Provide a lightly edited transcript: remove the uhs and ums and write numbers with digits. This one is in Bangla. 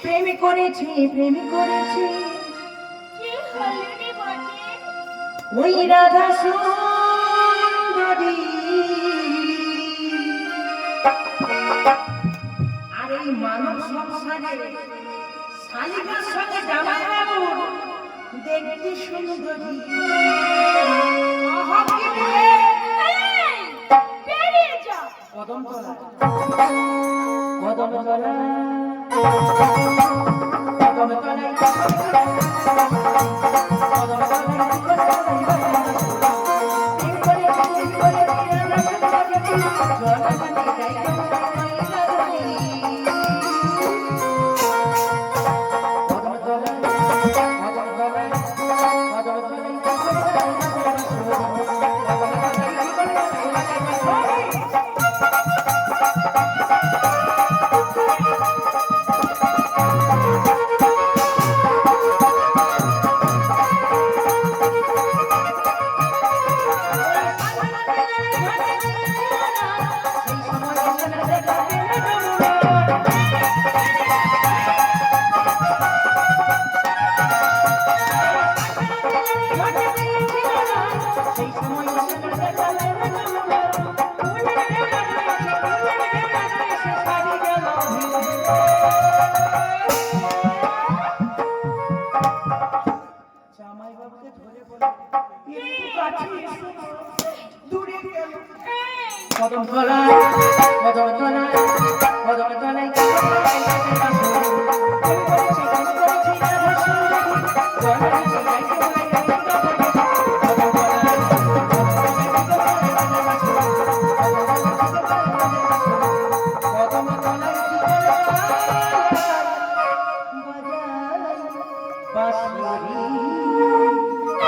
প্রেম করেছি প্রেম করেছি কি হলো রে বটে? ওই রাধা সুন্দরী আর এই মানব সংসারে শালিকার সঙ্গে জামাই বাবু দেখতে সুন্দরী এই, বেরিয়ে যা। কদমতলা কদমতলা কদমতলায় কদমতলায় কদমতলায় কদমতলায় বাঁশি